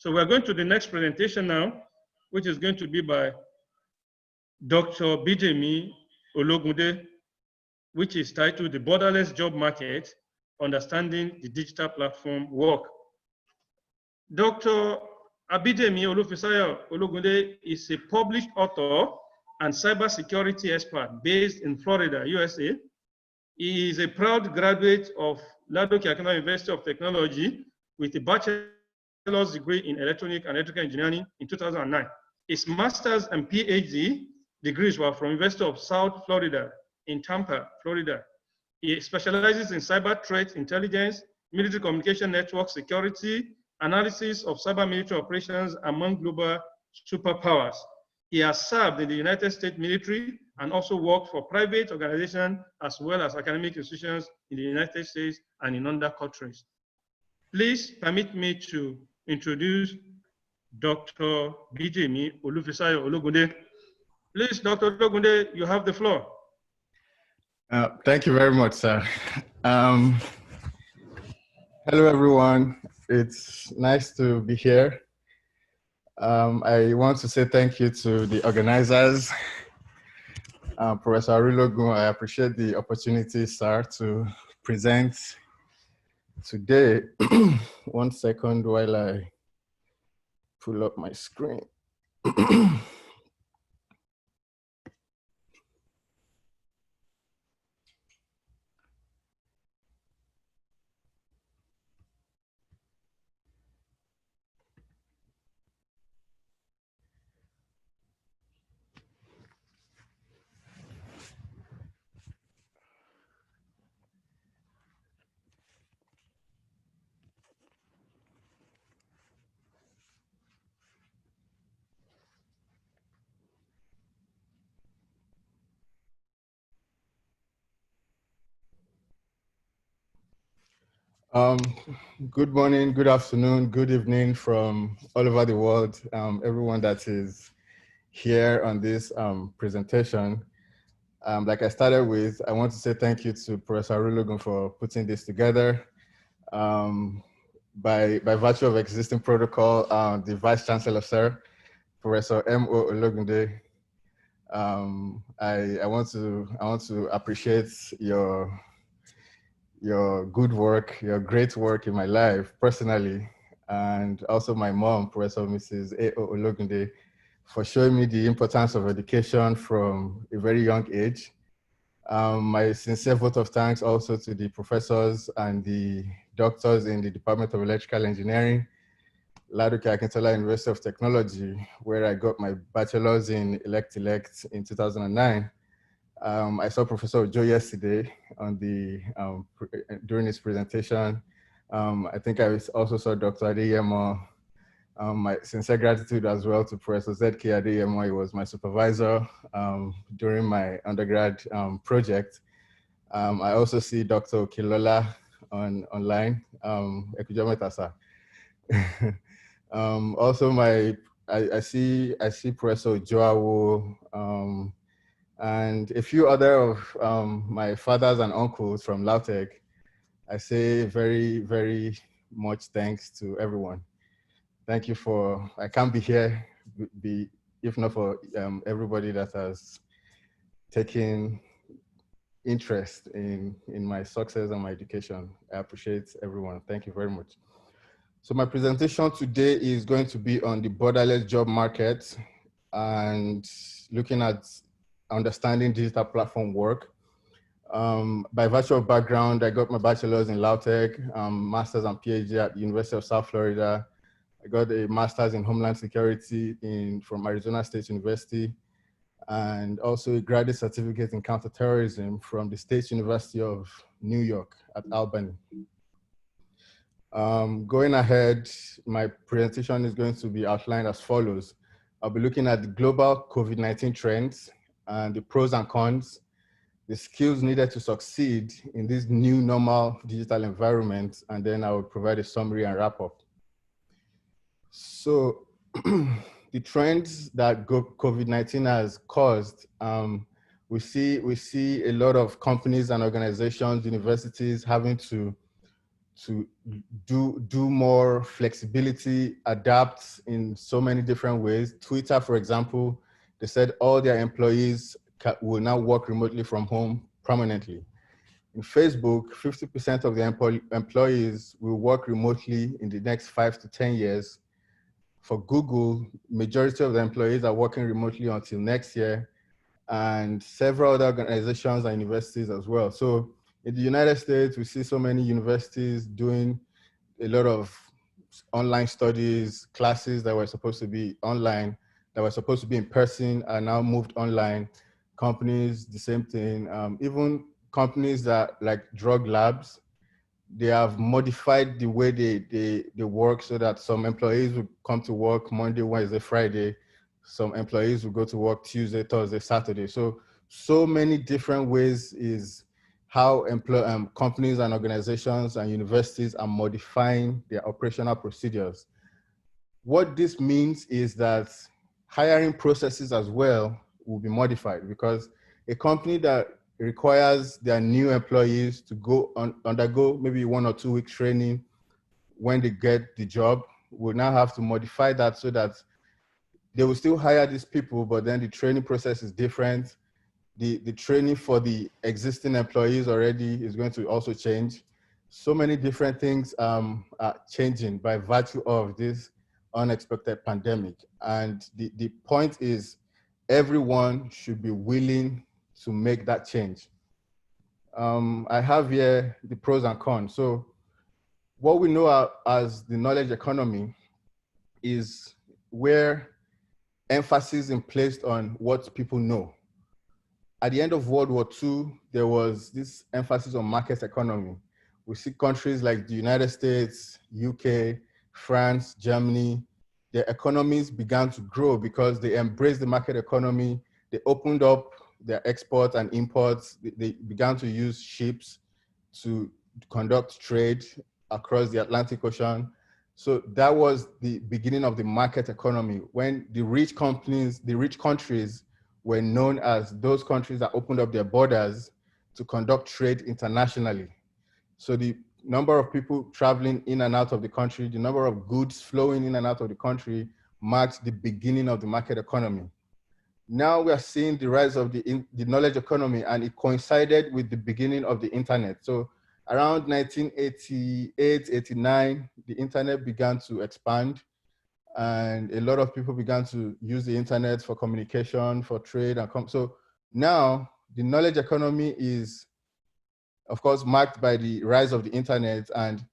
So we're going to the next presentation now, which is going to be by Dr. Bidemi Ologunde, which is titled The Borderless Job Market, Understanding the Digital Platform Work. Dr. Bidemi Ologunde is a published author and cybersecurity expert based in Florida, USA. He is a proud graduate of LAUTECH University of Technology with a bachelor's degree in electronic and electrical engineering in 2009. His master's and PhD degrees were from University of South Florida in Tampa, Florida. He specializes in cyber threat intelligence, military communication network security, analysis of cyber military operations among global superpowers. He has served in the United States military and also worked for private organizations as well as academic institutions in the United States and in other countries. Please permit me to introduce Dr. Bidemi Ologunde. Please, Dr. Ologunde, you have the floor. Thank you very much, sir. Hello, everyone. It's nice to be here. I want to say thank you to the organizers. Professor Ologunde, I appreciate the opportunity, sir, to present today. 1 second while I pull up my screen. Good morning, good afternoon, good evening from all over the world, everyone that is here on this presentation. Like I started with, I want to say thank you to Professor Ologunde for putting this together. By virtue of existing protocol, the Vice Chancellor, sir, Professor M.O. Ologunde, I want to appreciate your good work, your great work in my life personally, and also my mom, Professor Mrs. A.O. Ologunde, for showing me the importance of education from a very young age. My sincere vote of thanks also to the professors and the doctors in the Department of Electrical Engineering, LAUTECH University of Technology, where I got my bachelor's in elect in 2009. I saw Professor Joe yesterday on the during his presentation. I think I also saw Dr. Adeyemo. My sincere gratitude as well to Professor Z.K. Adeyemo. He was my supervisor during my undergrad project. I also see Dr. Kilola online. Also, I see Professor Joawo. And a few other of my fathers and uncles from LAUTECH. I say very, very much thanks to everyone. Thank you for, I can't be here if not for everybody that has taken interest in my success and my education. I appreciate everyone. Thank you very much. So my presentation today is going to be on the borderless job market and looking at understanding digital platform work. By virtue of background, I got my bachelor's in LAUTECH, master's and PhD at the University of South Florida. I got a master's in Homeland Security from Arizona State University, and also a graduate certificate in counterterrorism from the State University of New York at Albany. Going ahead, my presentation is going to be outlined as follows. I'll be looking at the global COVID-19 trends and the pros and cons, the skills needed to succeed in this new normal digital environment, and then I will provide a summary and wrap up. So the trends that COVID-19 has caused, we see a lot of companies and organizations, universities having to to do more flexibility, adapt in so many different ways. Twitter, for example, they said all their employees will now work remotely from home permanently. In Facebook, 50% of the employees will work remotely in the next 5 to 10 years. For Google, majority of the employees are working remotely until next year, and several other organizations and universities as well. So in the United States, we see so many universities doing a lot of online studies, classes that were supposed to be online, that were supposed to be in person, are now moved online. Companies, the same thing. Even companies that like drug labs, they have modified the way they work so that some employees will come to work Monday, Wednesday, Friday. Some employees will go to work Tuesday, Thursday, Saturday. So many different ways is how companies and organizations and universities are modifying their operational procedures. What this means is that hiring processes as well will be modified, because a company that requires their new employees to undergo maybe 1 or 2 week training when they get the job will now have to modify that so that they will still hire these people, but then the training process is different. The training for the existing employees already is going to also change. So many different things are changing by virtue of this unexpected pandemic. And the point is, everyone should be willing to make that change. I have here the pros and cons. So what we know as the knowledge economy is where emphasis is placed on what people know. At the end of World War II, there was this emphasis on market economy. We see countries like the United States, UK, France, Germany, their economies began to grow because they embraced the market economy. They opened up their exports and imports. They began to use ships to conduct trade across the Atlantic Ocean. So that was the beginning of the market economy, when the rich companies, the rich countries were known as those countries that opened up their borders to conduct trade internationally. So the number of people traveling in and out of the country, the number of goods flowing in and out of the country marked the beginning of the market economy. Now we are seeing the rise of the knowledge economy, and it coincided with the beginning of the internet. So around 1988, 89, the internet began to expand, and a lot of people began to use the internet for communication, for trade. So now the knowledge economy is, of course, marked by the rise of the internet. And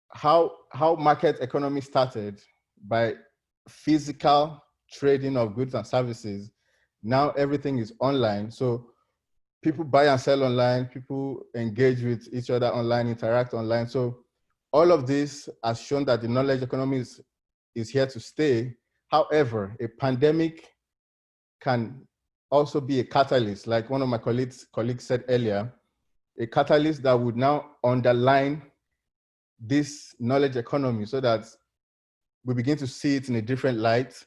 how market economy started by physical trading of goods and services. Now everything is online. So people buy and sell online, people engage with each other online, interact online. So all of this has shown that the knowledge economy is here to stay. However, a pandemic can also be a catalyst, like one of my colleagues said earlier, a catalyst that would now underline this knowledge economy so that we begin to see it in a different light.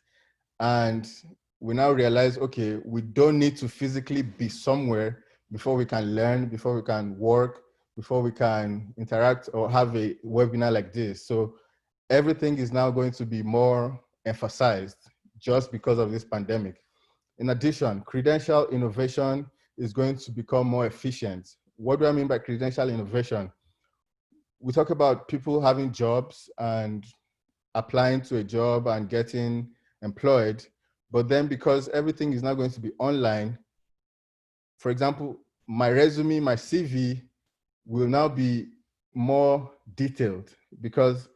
And we now realize, okay, we don't need to physically be somewhere before we can learn, before we can work, before we can interact or have a webinar like this. So everything is now going to be more emphasized just because of this pandemic. In addition, credential innovation is going to become more efficient. What do I mean by credential innovation? We talk about people having jobs and applying to a job and getting employed, but then because everything is now going to be online, for example, my resume, my CV will now be more detailed, because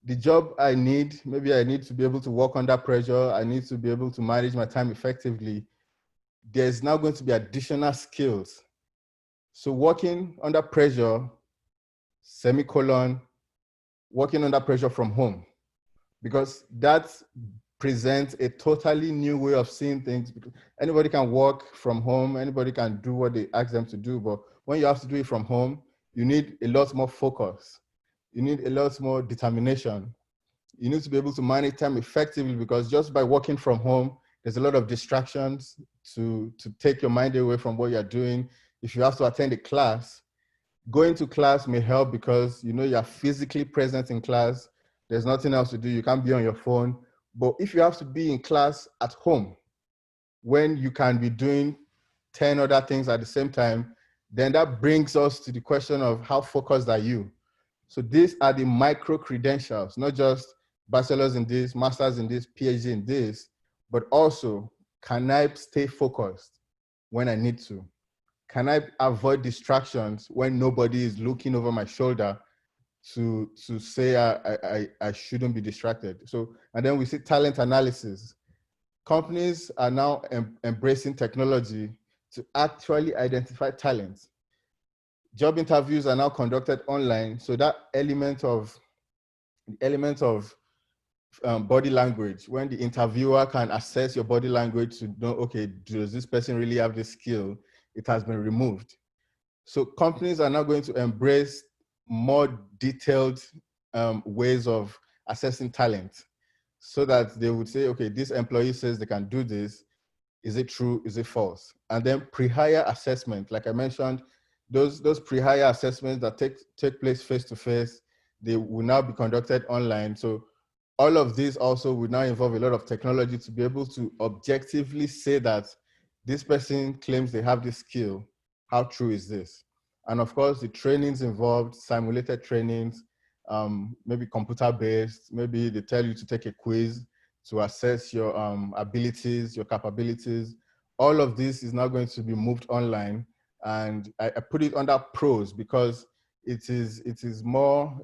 the job I need, maybe I need to be able to work under pressure, I need to be able to manage my time effectively. There's now going to be additional skills. So working under pressure, semicolon, working under pressure from home, because that presents a totally new way of seeing things. Anybody can work from home, anybody can do what they ask them to do, but when you have to do it from home, you need a lot more focus. You need a lot more determination. You need to be able to manage time effectively, because just by working from home, there's a lot of distractions to take your mind away from what you're doing. If you have to attend a class, Going to class may help because you know you're physically present in class. There's nothing else to do. You can't be on your phone. But if you have to be in class at home when you can be doing 10 other things at the same time, then that brings us to the question of how focused are you? So these are the micro credentials, not just bachelor's in this, master's in this, PhD in this, but also, can I stay focused when I need to? Can I avoid distractions when nobody is looking over my shoulder to say I shouldn't be distracted? So, and then we see talent analysis. Companies are now embracing technology to actually identify talent. Job interviews are now conducted online, so that element of body language, when the interviewer can assess your body language to know, okay, does this person really have this skill? It has been removed. So companies are now going to embrace more detailed ways of assessing talent, so that they would say, okay, this employee says they can do this. Is it true? Is it false? And then pre-hire assessment, like I mentioned, those pre-hire assessments that take place face-to-face, they will now be conducted online. So all of these also would now involve a lot of technology to be able to objectively say that this person claims they have this skill. How true is this? And of course, the trainings involved, simulated trainings, maybe computer-based, maybe they tell you to take a quiz to assess your abilities, your capabilities. All of this is now going to be moved online. And I put it under pros because it is more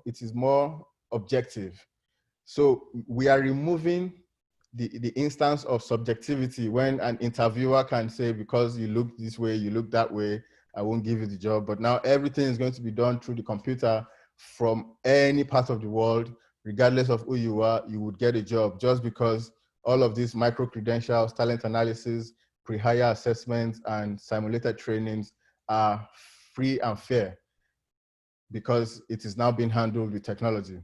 objective. So we are removing the instance of subjectivity when an interviewer can say, because you look this way, you look that way, I won't give you the job. But now everything is going to be done through the computer from any part of the world, regardless of who you are, you would get a job just because all of these micro credentials, talent analysis, pre-hire assessments, and simulated trainings are free and fair because it is now being handled with technology.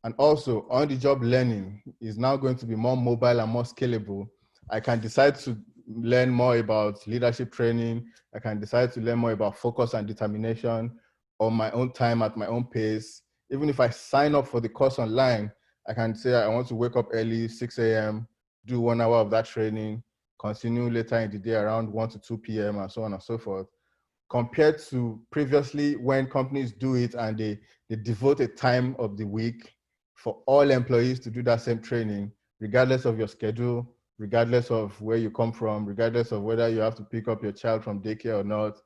And also, on-the-job learning is now going to be more mobile and more scalable. I can decide to learn more about leadership training. I can decide to learn more about focus and determination on my own time at my own pace. Even if I sign up for the course online, I can say I want to wake up early, 6 a.m., do 1 hour of that training, continue later in the day around 1 to 2 p.m., and so on and so forth, compared to previously when companies do it and they devote a time of the week for all employees to do that same training, regardless of your schedule, regardless of where you come from, regardless of whether you have to pick up your child from daycare or not.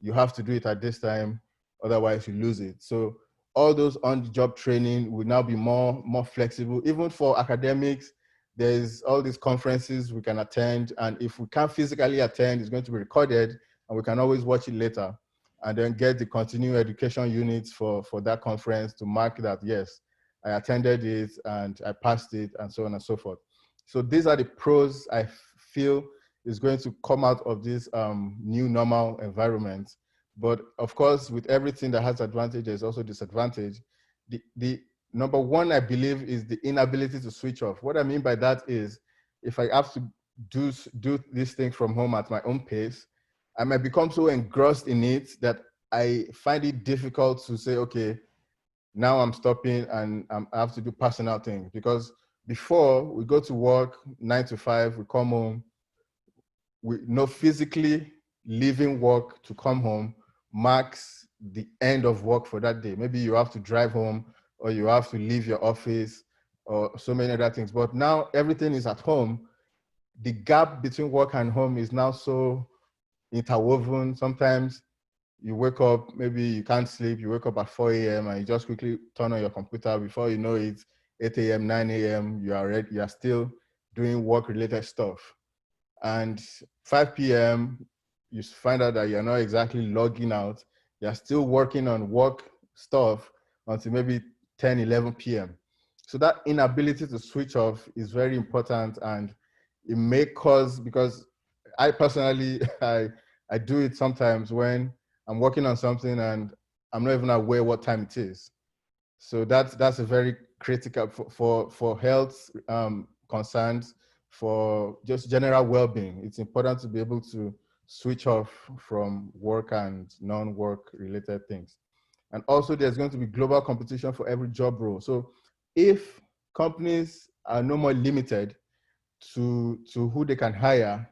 You have to do it at this time, otherwise you lose it. So all those on-the-job training will now be more flexible. Even for academics, there's all these conferences we can attend, and if we can't physically attend, it's going to be recorded, and we can always watch it later and then get the continuing education units for that conference to mark that, yes, I attended it and I passed it, and so on and so forth. So these are the pros I feel is going to come out of this new normal environment. But of course, with everything that has advantage, there's also disadvantage. The number one, I believe, is the inability to switch off. What I mean by that is, if I have to do these things from home at my own pace, I might become so engrossed in it that I find it difficult to say, okay, now I'm stopping and I have to do personal things. Because before we go to work 9 to 5, we come home, we know physically leaving work to come home marks the end of work for that day. Maybe you have to drive home or you have to leave your office or so many other things. But now everything is at home. The gap between work and home is now so interwoven. Sometimes you wake up, maybe you can't sleep, you wake up at 4 a.m. and you just quickly turn on your computer. Before you know it, 8 a.m., 9 a.m., you are still doing work-related stuff. And 5 p.m., you find out that you're not exactly logging out. You're still working on work stuff until maybe 10, 11 p.m. So that inability to switch off is very important, and it may cause, because I personally, I do it sometimes when I'm working on something and I'm not even aware what time it is. So that's a very critical for health concerns, for just general well-being. It's important to be able to switch off from work and non-work related things. And also there's going to be global competition for every job role. So if companies are no more limited to who they can hire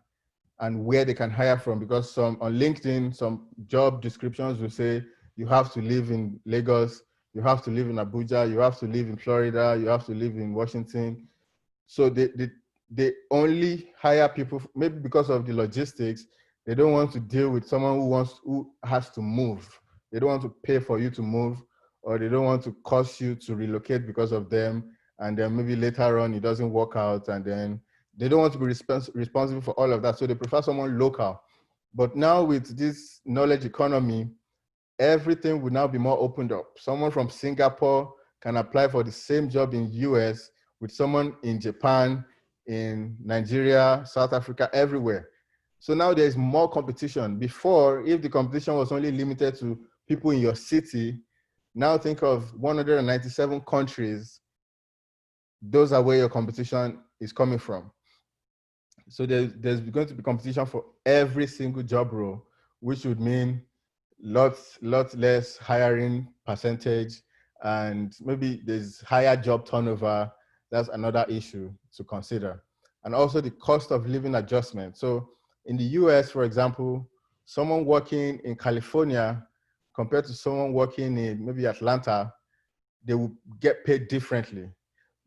and where they can hire from, because some on LinkedIn, some job descriptions will say you have to live in Lagos, you have to live in Abuja, you have to live in Florida, you have to live in Washington. So they only hire people, maybe because of the logistics, they don't want to deal with someone who has to move. They don't want to pay for you to move, or they don't want to cost you to relocate because of them. And then maybe later on it doesn't work out, and then they don't want to be responsible for all of that. So they prefer someone local. But now with this knowledge economy, everything will now be more opened up. Someone from Singapore can apply for the same job in US with someone in Japan, in Nigeria, South Africa, everywhere. So now there's more competition. Before, if the competition was only limited to people in your city, now think of 197 countries. Those are where your competition is coming from. So there's going to be competition for every single job role, which would mean lots less hiring percentage, and maybe there's higher job turnover. That's another issue to consider. And also the cost of living adjustment. So in the US, for example, someone working in California compared to someone working in maybe Atlanta, they will get paid differently,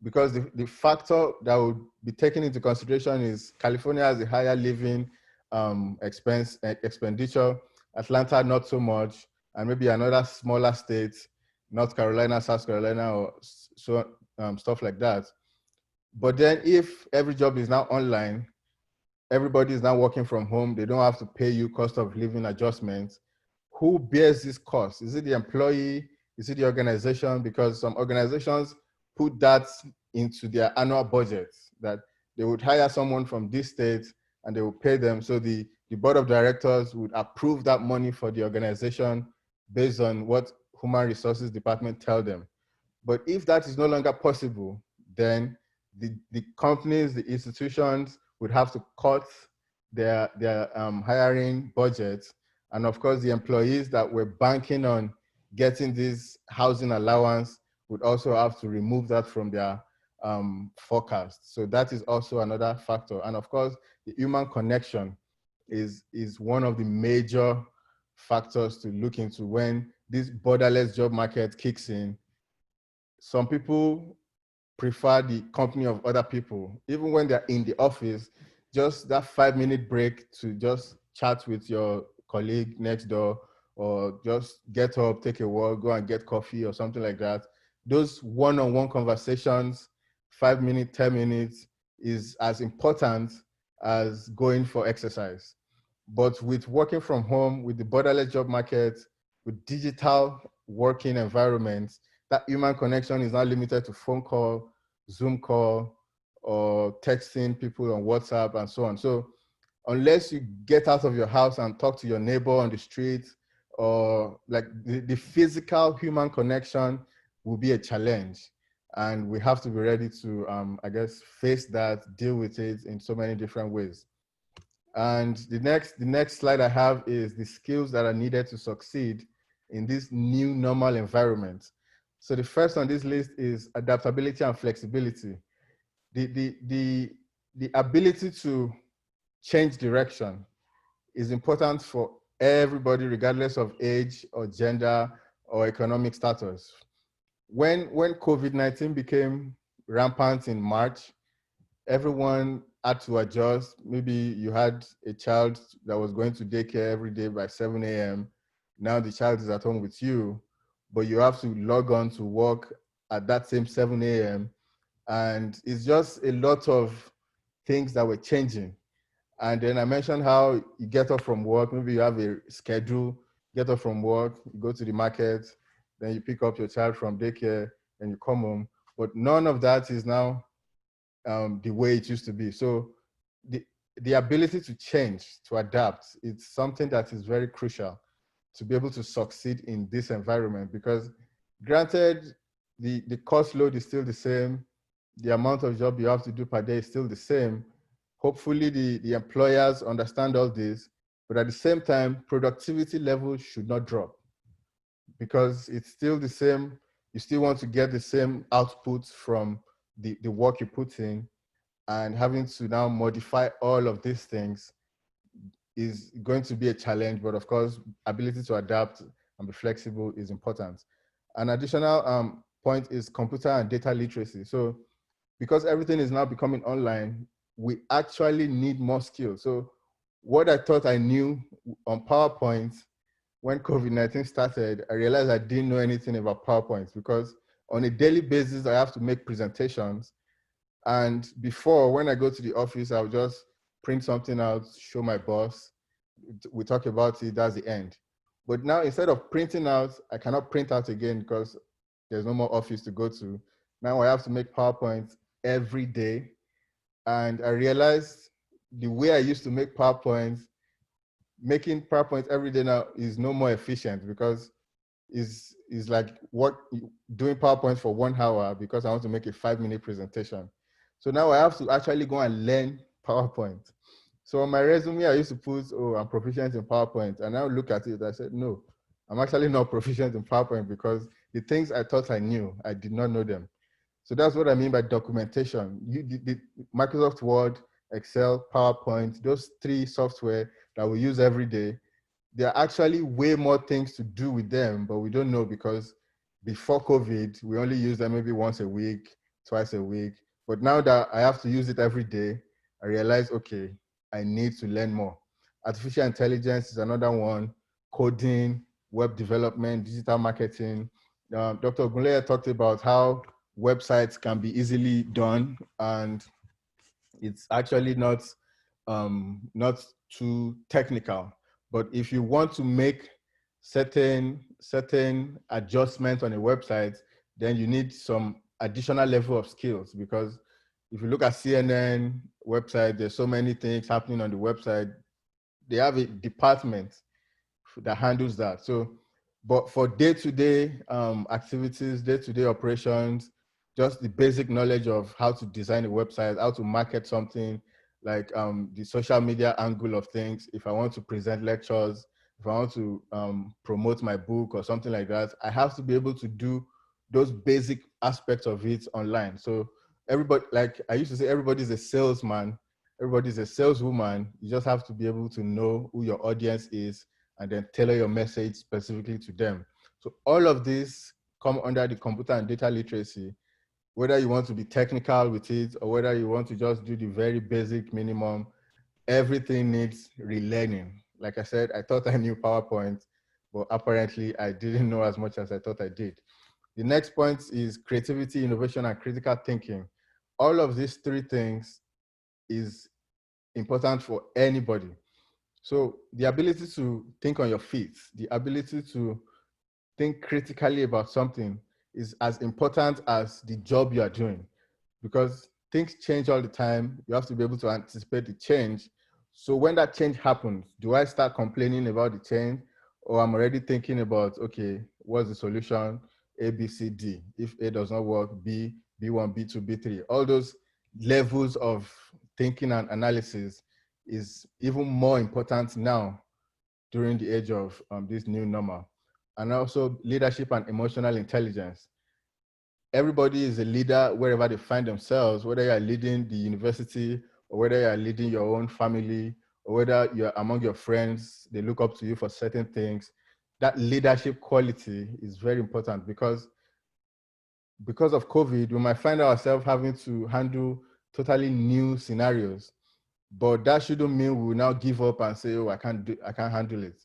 because the factor that would be taken into consideration is California has a higher living expenditure, Atlanta not so much, and maybe another smaller state, North Carolina, South Carolina, or so stuff like that. But then if every job is now online, everybody is now working from home, they don't have to pay you cost of living adjustments. Who bears this cost? Is it the employee? Is it the organization? Because some organizations put that into their annual budget, that they would hire someone from this state and they will pay them. So the board of directors would approve that money for the organization based on what human resources department tell them. But if that is no longer possible, then the companies, the institutions would have to cut their hiring budgets. And of course, the employees that were banking on getting this housing allowance would also have to remove that from their forecast. So that is also another factor. And of course, the human connection is one of the major factors to look into when this borderless job market kicks in. Some people prefer the company of other people, even when they're in the office. Just that 5-minute break to just chat with your colleague next door, or just get up, take a walk, go and get coffee or something like that. Those one-on-one conversations, 5 minutes, 10 minutes, is as important as going for exercise. But with working from home, with the borderless job market, with digital working environments, that human connection is not limited to phone call, Zoom call, or texting people on WhatsApp and so on. So unless you get out of your house and talk to your neighbor on the street, or like the physical human connection will be a challenge. And we have to be ready to, I guess, face that, deal with it in so many different ways. And the next slide I have is the skills that are needed to succeed in this new normal environment. So the first on this list is adaptability and flexibility. The ability to change direction is important for everybody, regardless of age or gender or economic status. When COVID-19 became rampant in March, everyone had to adjust. Maybe you had a child that was going to daycare every day by 7 a.m. Now the child is at home with you, but you have to log on to work at that same 7 a.m. And it's just a lot of things that were changing. And then I mentioned how you get off from work, maybe you have a schedule, get off from work, you go to the market, then you pick up your child from daycare and you come home. But none of that is now the way it used to be. So the ability to change, to adapt, it's something that is very crucial to be able to succeed in this environment, because granted, the cost load is still the same, the amount of job you have to do per day is still the same. Hopefully the employers understand all this, But at the same time, productivity levels should not drop because it's still the same. You still want to get the same outputs from the work you put in, and having to now modify all of these things is going to be a challenge. But of course, ability to adapt and be flexible is important. An additional point is computer and data literacy. So because everything is now becoming online, we actually need more skills. So what I thought I knew on PowerPoint when COVID-19 started, I realized I didn't know anything about PowerPoint because on a daily basis, I have to make presentations. And before, when I go to the office, I'll just print something out, show my boss. We talk about it, that's the end. But now instead of printing out, I cannot print out again because there's no more office to go to. Now I have to make PowerPoint every day. And I realized the way I used to make PowerPoints, making PowerPoint every day now is no more efficient because is like what doing PowerPoint for 1 hour because I want to make a 5-minute presentation. So now I have to actually go and learn PowerPoint. So on my resume, I used to put, oh, I'm proficient in PowerPoint. And now look at it, I said, no, I'm actually not proficient in PowerPoint because the things I thought I knew, I did not know them. So that's what I mean by documentation. The Microsoft Word, Excel, PowerPoint, those 3 software that we use every day, there are actually way more things to do with them, but we don't know because before COVID, we only use them maybe once a week, twice a week. But now that I have to use it every day, I realize, okay, I need to learn more. Artificial intelligence is another one, coding, web development, digital marketing. Dr. Ogunleye talked about how websites can be easily done, and it's actually not too technical. But if you want to make certain adjustments on a website, then you need some additional level of skills, because if you look at CNN website, there's so many things happening on the website. They have a department that handles that. So, but for day-to-day activities, day-to-day operations, just the basic knowledge of how to design a website, how to market something, like the social media angle of things. If I want to present lectures, if I want to promote my book or something like that, I have to be able to do those basic aspects of it online. So everybody, like I used to say, everybody's a salesman, everybody's a saleswoman. You just have to be able to know who your audience is and then tailor your message specifically to them. So all of this come under the computer and data literacy, whether you want to be technical with it or whether you want to just do the very basic minimum, everything needs relearning. Like I said, I thought I knew PowerPoint, but apparently I didn't know as much as I thought I did. The next point is creativity, innovation, and critical thinking. All of these 3 things is important for anybody. So the ability to think on your feet, the ability to think critically about something is as important as the job you are doing, because things change all the time. You have to be able to anticipate the change. So when that change happens, do I start complaining about the change, or I'm already thinking about, okay, what's the solution? A, B, C, D. If A does not work, B, B1, B2, B3. All those levels of thinking and analysis is even more important now during the age of this new normal. And also leadership and emotional intelligence. Everybody is a leader wherever they find themselves, whether you are leading the university or whether you are leading your own family or whether you're among your friends, they look up to you for certain things. That leadership quality is very important because of COVID, we might find ourselves having to handle totally new scenarios. But that shouldn't mean we will now give up and say, oh, I can't handle it.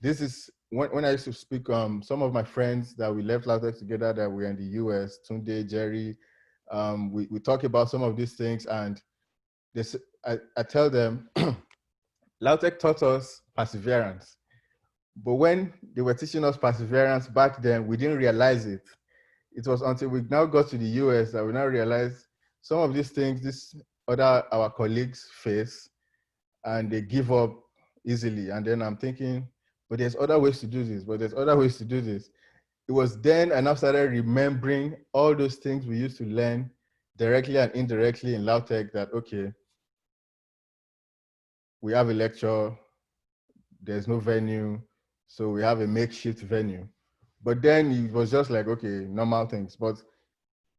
This is when I used to speak, some of my friends that we left LAUTECH together that were in the US, Tunde, Jerry, we talk about some of these things, and this, I tell them, LAUTECH taught us perseverance. But when they were teaching us perseverance back then, we didn't realize it. It was until we now got to the US that we now realized some of these things, our colleagues face, and they give up easily. And then I'm thinking, but there's other ways to do this, but there's other ways to do this. It was then I now started remembering all those things we used to learn directly and indirectly in LAUTECH, that, okay, we have a lecture, there's no venue, so we have a makeshift venue. But then it was just like, okay, normal things. But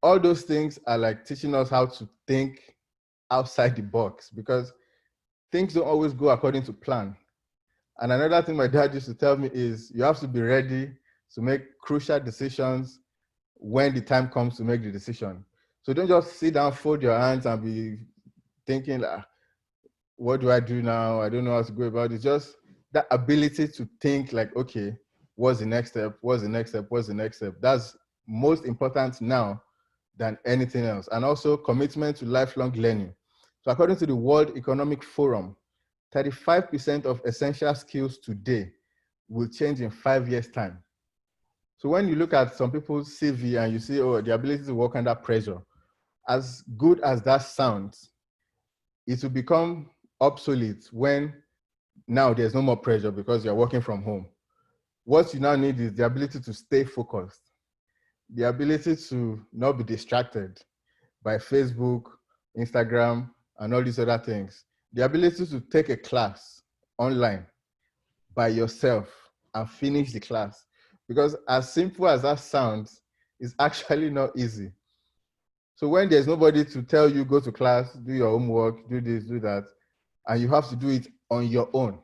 all those things are like teaching us how to think outside the box, because things don't always go according to plan. And another thing my dad used to tell me is you have to be ready to make crucial decisions when the time comes to make the decision. So don't just sit down, fold your hands, and be thinking, what do I do now? I don't know how to go about it. Just that ability to think like, okay, what's the next step? What's the next step? What's the next step? That's most important now than anything else. And also commitment to lifelong learning. So according to the World Economic Forum, 35% of essential skills today will change in 5 years' time. So when you look at some people's CV and you see, oh, the ability to work under pressure, as good as that sounds, it will become obsolete when now there's no more pressure because you're working from home. What you now need is the ability to stay focused, the ability to not be distracted by Facebook, Instagram, and all these other things. The ability to take a class online by yourself and finish the class. Because as simple as that sounds, it's actually not easy. So when there's nobody to tell you, go to class, do your homework, do this, do that, and you have to do it on your own,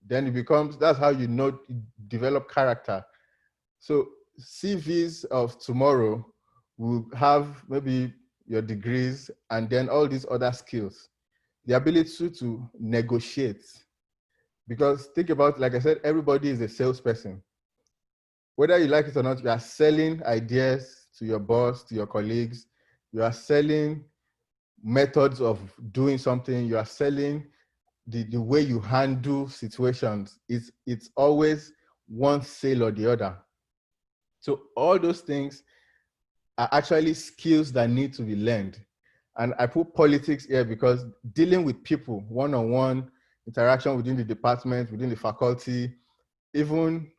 then it becomes, that's how you know, you develop character. So CVs of tomorrow will have maybe your degrees and then all these other skills, the ability to negotiate. Because think about, like I said, everybody is a salesperson. Whether you like it or not, you are selling ideas to your boss, to your colleagues. You are selling methods of doing something. You are selling the way you handle situations. It's always one sale or the other. So all those things are actually skills that need to be learned. And I put politics here because dealing with people, one-on-one interaction within the department, within the faculty, even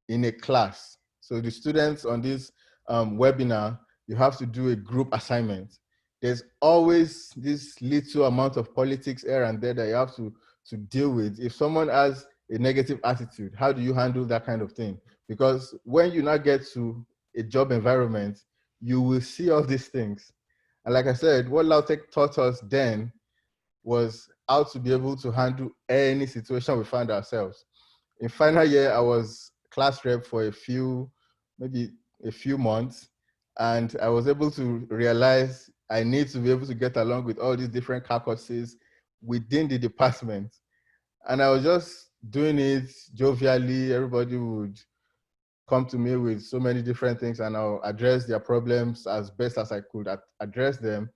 in a class. So the students on this webinar, you have to do a group assignment. There's always this little amount of politics here and there that you have to deal with. If someone has a negative attitude, how do you handle that kind of thing? Because when you now get to a job environment, you will see all these things. And like I said, what LAUTECH taught us then was how to be able to handle any situation we find ourselves. In final year, I was class rep for maybe a few months, and I was able to realize I need to be able to get along with all these different caucuses within the department. And I was just doing it jovially. Everybody would come to me with so many different things, and I'll address their problems as best as I could address them,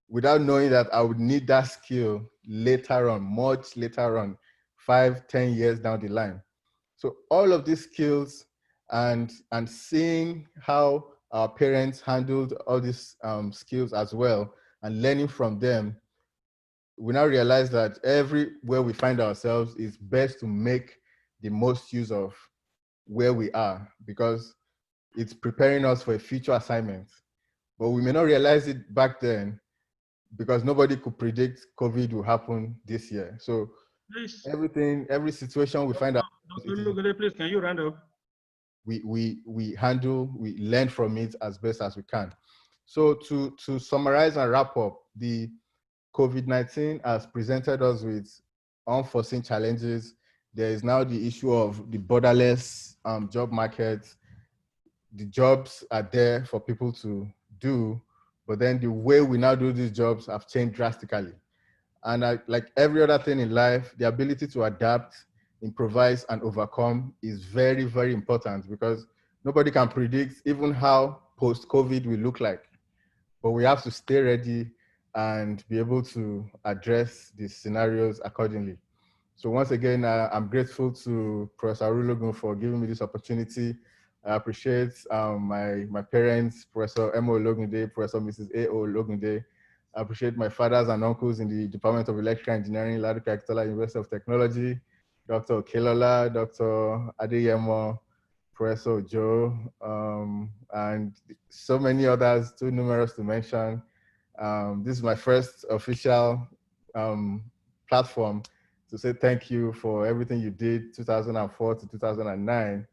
without knowing that I would need that skill later on, much later on, 5, 10 years down the line. So all of these skills and seeing how our parents handled all these skills as well and learning from them, we now realize that everywhere we find ourselves is best to make the most use of where we are, because it's preparing us for a future assignment. But we may not realize it back then because nobody could predict COVID will happen this year. So Please, every situation we find out, Dr. Ologunde, please, can you round up? we handle, we learn from it as best as we can. So to summarize and wrap up, the COVID-19 has presented us with unforeseen challenges. There is now the issue of the borderless job market. The jobs are there for people to do, but then the way we now do these jobs have changed drastically. And like every other thing in life, the ability to adapt, improvise, and overcome is very, very important, because nobody can predict even how post-COVID will look like. But we have to stay ready and be able to address these scenarios accordingly. So once again, I'm grateful to Professor Ologunde for giving me this opportunity. I appreciate my parents, Professor M. Ologunde, Professor Mrs. A. Ologunde. I appreciate my fathers and uncles in the Department of Electrical Engineering, LAUTECH University of Technology, Dr. Kelola, Dr. Adeyemo, Professor Joe, and so many others, too numerous to mention. This is my first official platform, to say thank you for everything you did 2004 to 2009.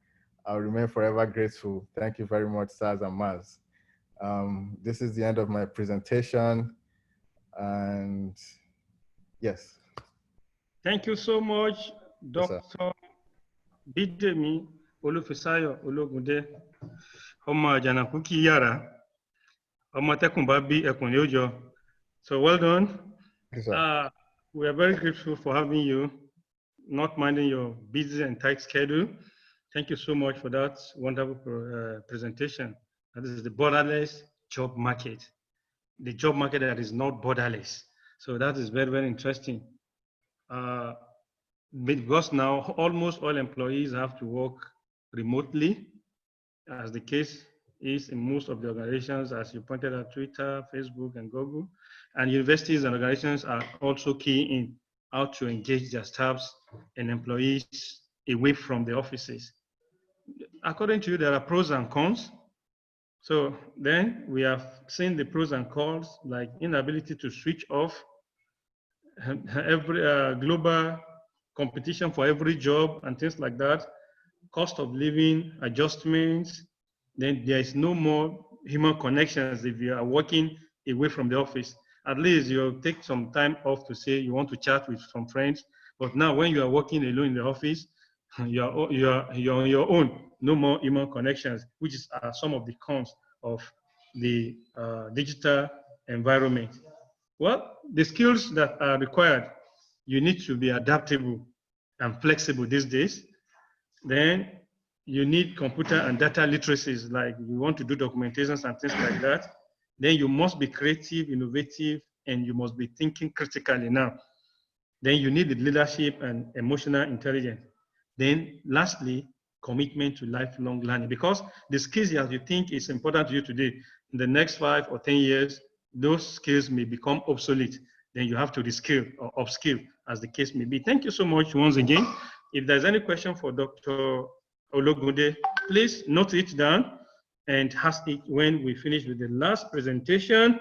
I'll remain forever grateful. Thank you very much, Saz and Maz. This is the end of my presentation, and yes. Thank you so much, Yes, sir. Dr. Bidemi Ologunde. Ọmọ àjànàkú kì í yàrá. Ọmọ tẹ́kùn bá bí ẹkùn ni ó jọ. So well done. Yes, sir. We are very grateful for having you, not minding your busy and tight schedule. Thank you so much for that wonderful presentation. This is the borderless job market, the job market that is not borderless. So that is very, very interesting. Because now almost all employees have to work remotely, as the case is in most of the organizations, as you pointed out, Twitter, Facebook, and Google. And universities and organizations are also key in how to engage their staffs and employees away from the offices. According to you, there are pros and cons. So then we have seen the pros and cons, like inability to switch off, every global competition for every job and things like that, cost of living adjustments. Then there is no more human connections if you are working away from the office. At least you'll take some time off to say you want to chat with some friends. But now when you are working alone in the office, you're on your own. No more human connections, which is some of the cons of the digital environment. Well, the skills that are required, you need to be adaptable and flexible these days. Then you need computer and data literacies, like you want to do documentations and things like that. Then you must be creative, innovative, and you must be thinking critically now. Then you need the leadership and emotional intelligence. Then lastly, commitment to lifelong learning, because the skills that you think is important to you today, in the next 5 or 10 years, those skills may become obsolete. Then you have to reskill or upskill, as the case may be. Thank you so much once again. If there's any question for Dr. Ologunde, please note it down and ask it when we finish with the last presentation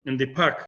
in the park.